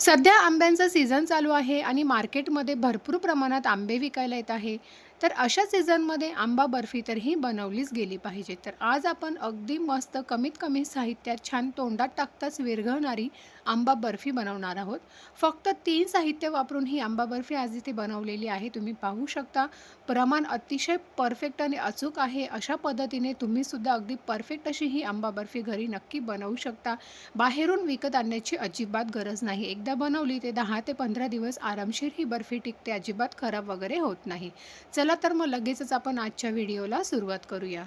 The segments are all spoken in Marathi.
सध्या आंब्यांचा सीझन चालू आहे आणि मार्केटमध्ये भरपूर प्रमाणात आंबे विकायला येत आहे. तर अशा सीझनमध्ये आंबा बर्फी तर ही बनवलीच गेली पाहिजे. तर आज आपण अगदी मस्त कमीत कमी साहित्यात छान तोंडात टाकताच विरघळणारी आंबा बर्फी बनवणार आहोत. फक्त 3 साहित्य वापरून ही आंबा बर्फी आज इथे बनवलेली आहे. तुम्ही पाहू शकता प्रमाण अतिशय परफेक्ट आणि अचूक आहे. अशा पद्धतीने तुम्हीसुद्धा अगदी परफेक्ट अशी ही आंबा बर्फी घरी नक्की बनवू शकता. बाहेरून विकत आणण्याची अजिबात गरज नाही. एकदा बनवली ते 10 ते 15 दिवस आरामशीर ही बर्फी टिकते. अजिबात खराब वगैरे होत नाही. चला तर मग लगेचच आपण आजच्या व्हिडिओला सुरुवात करूया.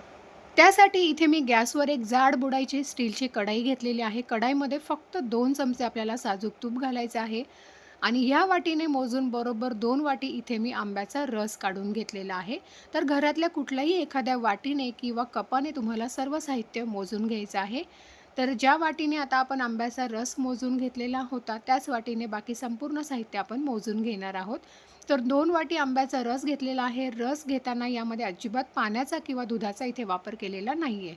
त्यासाठी इथे मी गॅसवर एक जाड बुडाईची स्टीलची कढाई घेतलेली आहे. कढाईमध्ये फक्त 2 चमचे आपल्याला साजूक तूप घालायचं आहे आणि ह्या वाटीने मोजून बरोबर 2 वाटी इथे मी आंब्याचा रस काढून घेतलेला आहे. तर घरातल्या कुठल्याही एखाद्या वाटीने किंवा कपाने तुम्हाला सर्व साहित्य मोजून घ्यायचं आहे. तर ज्या वाटीने आता आपण आंब्याचा रस मोजून घेतलेला होता, त्याच वाटीने बाकी संपूर्ण साहित्य आपण मोजून घेणार आहोत. तर 2 वाटी आंब्याचा रस घेतलेला आहे. रस घेताना यामध्ये अजिबात पाण्याचा किंवा दुधाचा इथे वापर केलेला नाहीये.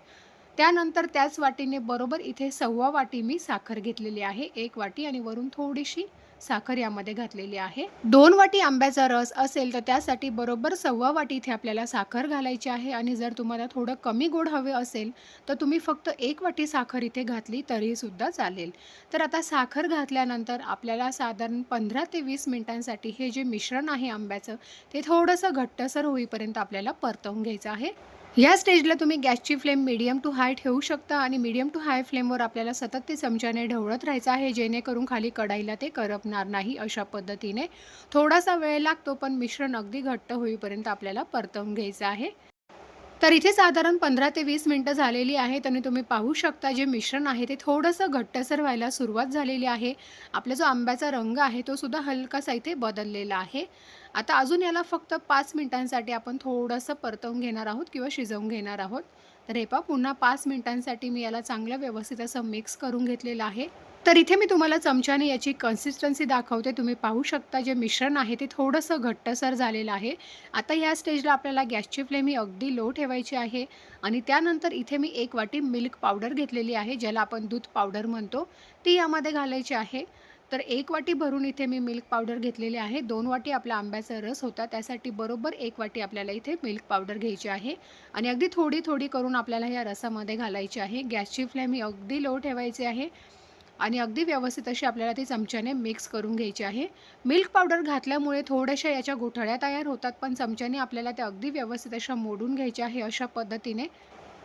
त्यानंतर त्याच वाटीने बरोबर इथे 1/2 वाटी मी साखर घेतलेली आहे. 1 वाटी आणि वरून थोडीशी साखर यामध्ये घातलेली आहे. 2 वाटी आंब्याचा रस असेल तर त्यासाठी बरोबर 1/2 वाटी इथे आपल्याला साखर घालायची आहे आणि जर तुम्हाला थोडं कमी गोड हवे असेल, तर तुम्ही फक्त 1 वाटी साखर इथे घातली तरीसुद्धा चालेल. तर आता साखर घातल्यानंतर आपल्याला साधारण 15 ते 20 मिनिटांसाठी हे जे मिश्रण आहे आंब्याचं, ते थोडंसं घट्टसर होईपर्यंत आपल्याला परतवून घ्यायचं आहे. या स्टेजला तुम्ही गॅसची फ्लेम मीडियम टू हाय ठेवू शकता आणि मीडियम टू हाय फ्लेमवर आपल्याला सतत ते चमच्याने ढवळत राहायचं आहे, जेणेकरून खाली कढईला ते करपणार नाही. अशा पद्धतीने थोडासा वेळ लागतो, पण मिश्रण अगदी घट्ट होईपर्यंत आपल्याला परतवून घ्यायचं आहे. तर इथे साधारण 15 ते 20 मिनिटं झालेली आहेत आणि तुम्ही पाहू शकता जे मिश्रण आहे ते थोडंसं घट्टसर व्हायला सुरुवात झालेली आहे. आपला जो आंब्याचा रंग आहे तो सुद्धा हलकासा इथे बदललेला आहे. आता अजून याला फक्त 5 मिनिटांसाठी आपण थोडंसं परतवून घेणार आहोत किंवा शिजवून घेणार आहोत. तर हे पहा पुन्हा 5 मिनिटांसाठी मी याला चांगलं व्यवस्थित असं मिक्स करून घेतलेलं आहे. तर इथे मी तुम्हाला चमच्याने याची कन्सिस्टन्सी दाखवते. तुम्ही पाहू शकता जे मिश्रण आहे ते थोडंसं घट्टसर झालेलं आहे. आता ह्या स्टेजला आपल्याला गॅसची फ्लेम ही अगदी लो ठेवायची आहे आणि त्यानंतर इथे मी 1 वाटी मिल्क पावडर घेतलेली आहे, ज्याला आपण दूध पावडर म्हणतो, ती यामध्ये घालायची आहे. तर 1 वाटी भरून इथे मी मिल्क पावडर घेतलेली आहे. 2 वाटी आपला आंब्याचा रस होता, त्यासाठी बरोबर 1 वाटी आपल्याला इथे मिल्क पावडर घ्यायची आहे आणि अगदी थोडी-थोडी करून आपल्याला या रसामध्ये घालायची आहे. गॅसची फ्लेम ही अगदी लो ठेवायची आहे आणि अगदी व्यवस्थित अशी आपल्याला ती चमच्याने मिक्स करून घ्यायची आहे. मिल्क पावडर घातल्यामुळे थोड्याशा याच्या गुठळ्या तयार होतात, पण चमच्याने आपल्याला त्या अगदी व्यवस्थित अशा मोडून घ्यायच्या आहे अशा पद्धतीने.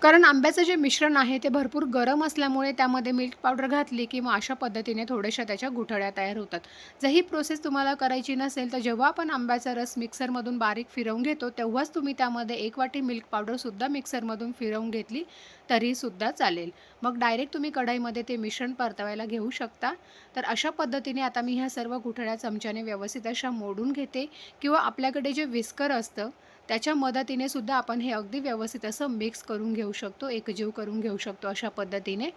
कारण आंब्याचं जे मिश्रण आहे ते भरपूर गरम असल्यामुळे त्यामध्ये मिल्क पावडर घातली की मग अशा पद्धतीने थोड्याशा त्याच्या गुठळ्या तयार होतात. जर ही प्रोसेस तुम्हाला करायची नसेल तर जेव्हा आपण आंब्याचा रस मिक्सरमधून बारीक फिरवून घेतो तेव्हाच तुम्ही त्यामध्ये 1 वाटी मिल्क पावडरसुद्धा मिक्सरमधून फिरवून घेतली तरीसुद्धा चालेल. मग डायरेक्ट तुम्ही कढईमध्ये ते मिश्रण परतवायला घेऊ शकता. तर अशा पद्धतीने आता मी ह्या सर्व गुठळ्या चमच्याने व्यवस्थित अशा मोडून घेते किंवा आपल्याकडे जे विस्कर असतं त्याच्या मदतीने सुद्धा आपण हे अगदी व्यवस्थित असं मिक्स करून घेऊ शकतो, एकजीव करून घेऊ शकतो अशा पद्धतीने.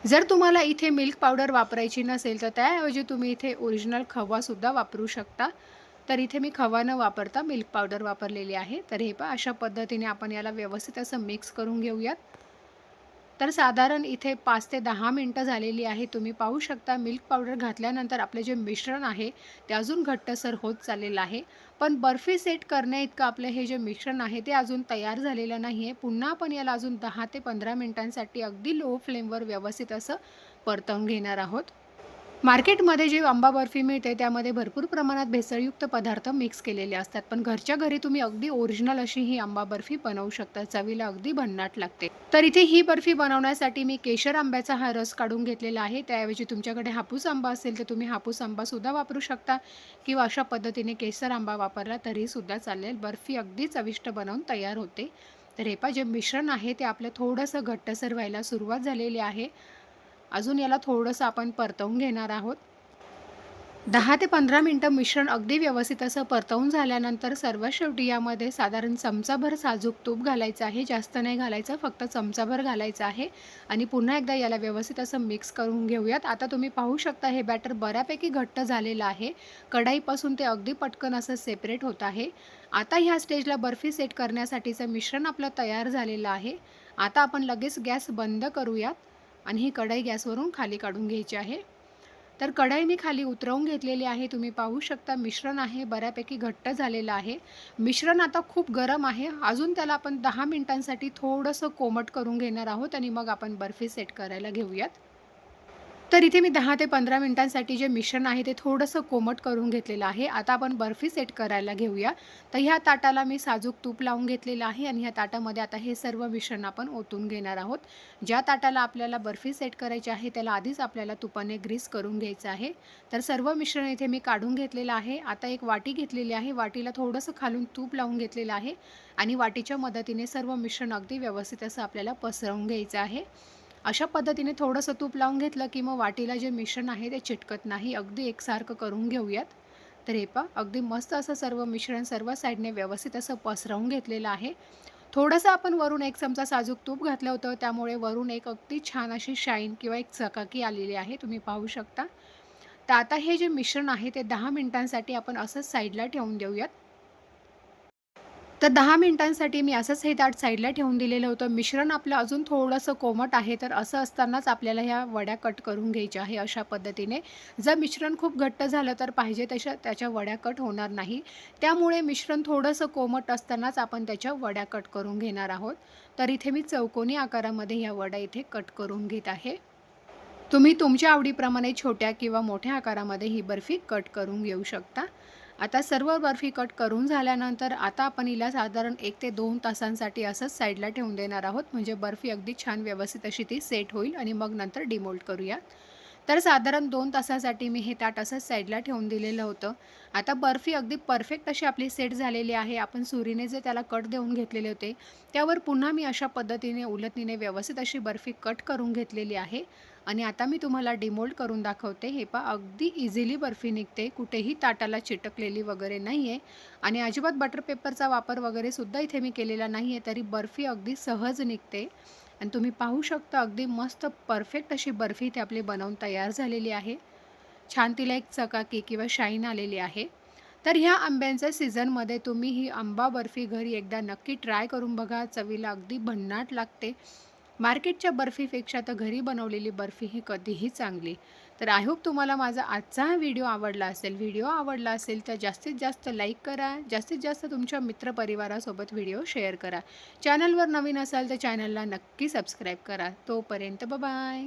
जर तुम्हाला इथे मिल्क पावडर वापरायची नसेल, तर त्याऐवजी तुम्ही इथे ओरिजिनल खवासुद्धा वापरू शकता. तर इथे मी खवा न वापरता मिल्क पावडर वापरलेली आहे. तर हे पहा अशा पद्धतीने आपण याला व्यवस्थित असं मिक्स करून घेऊयात. तर साधारण इथे 5 ते 10 मिनिटं झालेली आहे. तुम्ही पाहू शकता मिल्क पावडर घातल्यानंतर आपले जे मिश्रण आहे, ते अजून घट्टसर होत चाललेलं आहे. पण बर्फी सेट करण्याइतकं आपलं हे जे मिश्रण आहे, ते अजून तयार झालेलं नाही आहे. पुन्हा आपण याला अजून 10 ते 15 मिनिटांसाठी अगदी लो फ्लेमवर व्यवस्थित असं परतवून घेणार आहोत. मार्केटमध्ये जी आंबा बर्फी मिळते त्यामध्ये भरपूर प्रमाणात भेसळयुक्त पदार्थ मिक्स केलेले असतात. पण घरच्या घरी तुम्ही अगदी ओरिजिनल अशी ही आंबा बर्फी बनवू शकता. चवीला अगदी भन्नाट लागते. तर इथे ही बर्फी बनवण्यासाठी मी केशर आंब्याचा हा रस काढून घेतलेला आहे. त्याऐवजी तुमच्याकडे हापूस आंबा असेल तर तुम्ही हापूस आंबासुद्धा वापरू शकता किंवा अशा पद्धतीने केसर आंबा वापरला तरीसुद्धा चालेल. बर्फी अगदी चविष्ट बनवून तयार होते. तर हे पहा जे मिश्रण आहे ते आपलं थोडंसं घट्टसर व्हायला सुरुवात झालेली आहे. अजून याला थोडंसं आपण परतवून घेणार आहोत. 10 ते 15 मिनिटं मिश्रण अगदी व्यवस्थित असं परतवून झाल्यानंतर सर्वात शेवटी यामध्ये साधारण चमचाभर साजूक तूप घालायचं आहे. जास्त नाही घालायचं, फक्त चमचाभर घालायचं आहे आणि पुन्हा एकदा याला व्यवस्थित असं मिक्स करून घेऊयात. आता तुम्ही पाहू शकता हे बॅटर बऱ्यापैकी घट्ट झालेलं आहे. कढईपासून ते अगदी पटकन असं सेपरेट होत आहे. आता ह्या स्टेजला बर्फी सेट करण्यासाठीचं मिश्रण आपलं तयार झालेलं आहे. आता आपण लगेच गॅस बंद करूयात आणि ही कढई गॅसवरून खाली काढून घ्यायची आहे. तर कढई मी खाली उतरवून घेतलेली आहे. तुम्ही पाहू शकता मिश्रण आहे बऱ्यापैकी घट्ट झालेलं आहे. मिश्रण आता खूप गरम आहे. अजून त्याला आपण 10 मिनिटांसाठी थोडंसं कोमट करून घेणार आहोत आणि मग आपण बर्फी सेट करायला घेऊयात. तर इथे मी 10 ते 15 मिनिटांसाठी जे मिश्रण आहे ते थोडंसं कोमट करून घेतलेलं आहे. आता आपण बर्फी सेट करायला घेऊया. तर ह्या ताटाला मी साजूक तूप लावून घेतलेलं आहे आणि ह्या ताटामध्ये आता हे सर्व मिश्रण आपण ओतून घेणार आहोत. ज्या ताटाला आपल्याला बर्फी सेट करायची आहे त्याला आधीच आपल्याला तुपाने ग्रीस करून घ्यायचं आहे. तर सर्व मिश्रण इथे मी काढून घेतलेलं आहे. आता एक वाटी घेतलेली आहे. वाटीला थोडंसं खालून तूप लावून घेतलेलं आहे आणि वाटीच्या मदतीने सर्व मिश्रण अगदी व्यवस्थित असं आपल्याला पसरवून घ्यायचं आहे. अशा पद्धतीने थोडंसं तूप लावून घेतलं, की मग वाटीला जे मिश्रण आहे ते चिटकत नाही. अगदी एकसारखं करून घेऊयात. तर हे पहा अगदी मस्त असं सर्व मिश्रण सर्व साईडने व्यवस्थित असं पसरवून घेतलेलं आहे. थोडंसं आपण वरून 1 चमचा साजूक तूप घातलं होतं, त्यामुळे वरून एक अगदी छान अशी शाईन किंवा एक चकाकी आलेली आहे. तुम्ही पाहू शकता. तर आता हे जे मिश्रण आहे ते 10 मिनिटांसाठी आपण असंच साईडला ठेवून देऊयात. तर 10 मिनिटांसाठी मी असंच हे ताट साईडला ठेवून दिलेलं होतं. मिश्रण आपलं अजून थोडंसं कोमट आहे, तर असं असतानाच आपल्याला ह्या वड्या कट करून घ्यायच्या आहे अशा पद्धतीने. जर मिश्रण खूप घट्ट झालं तर पाहिजे तशा त्याच्या वड्या कट होणार नाही. त्यामुळे मिश्रण थोडंसं कोमट असतानाच आपण त्याच्या वड्या कट करून घेणार आहोत. तर इथे मी चौकोनी आकारामध्ये ह्या वड्या इथे कट करून घेत आहे. तुम्ही तुमच्या आवडीप्रमाणे छोट्या किंवा मोठ्या आकारामध्ये ही बर्फी कट करून घेऊ शकता. आता सर्व बर्फी कट करून झाल्यानंतर आता आपण हिला साधारण 1 ते 2 तासांसाठी असंच साईडला ठेवून देणार आहोत. म्हणजे बर्फी अगदी छान व्यवस्थित अशी ती सेट होईल आणि मग नंतर डिमोल्ड करूया. तर साधारण 2 तासासाठी मी हे ताट असंच साईडला ठेवून दिलेलं होतं. आता बर्फी अगदी परफेक्ट अशी आपली सेट झालेली आहे. आपण सुरीने जे त्याला कट देऊन घेतलेले होते, त्यावर पुन्हा मी अशा पद्धतीने उलटणीने व्यवस्थित अशी बर्फी कट करून घेतलेली आहे. आणि आता मी तुम्हाला डिमोल्ड करून दाखवते. हे पहा अगदी इझिली बर्फी निघते. कुठेही ताटाला चिटकलेली वगैरे नाही आहे आणि अजिबात बटर पेपरचा वापर वगैरे सुद्धा इथे मी केलेला नाही आहे. तरी बर्फी अगदी सहज निघते आणि तुम्ही पाहू शकता अगदी मस्त परफेक्ट अशी बर्फी इथे आपली बनवून तयार झालेली आहे. छान तिला एक चकाकी किंवा शाईन आलेली आहे. तर ह्या आंब्यांच्या सीझनमध्ये तुम्ही ही आंबा बर्फी घरी एकदा नक्की ट्राय करून बघा. चवीला अगदी भन्नाट लागते. मार्केटच्या बर्फीपेक्षा तर घरी बनवलेली बर्फी ही कधीही चांगली. तर आय होप तुम्हाला माझा आजचा हा व्हिडिओ आवडला असेल. व्हिडिओ आवडला असेल तर जास्तीत जास्त लाईक करा. जास्तीत जास्त तुमच्या मित्रपरिवारासोबत व्हिडिओ शेअर करा. चॅनलवर नवीन असाल तर चॅनलला नक्की सबस्क्राईब करा. तोपर्यंत बाय.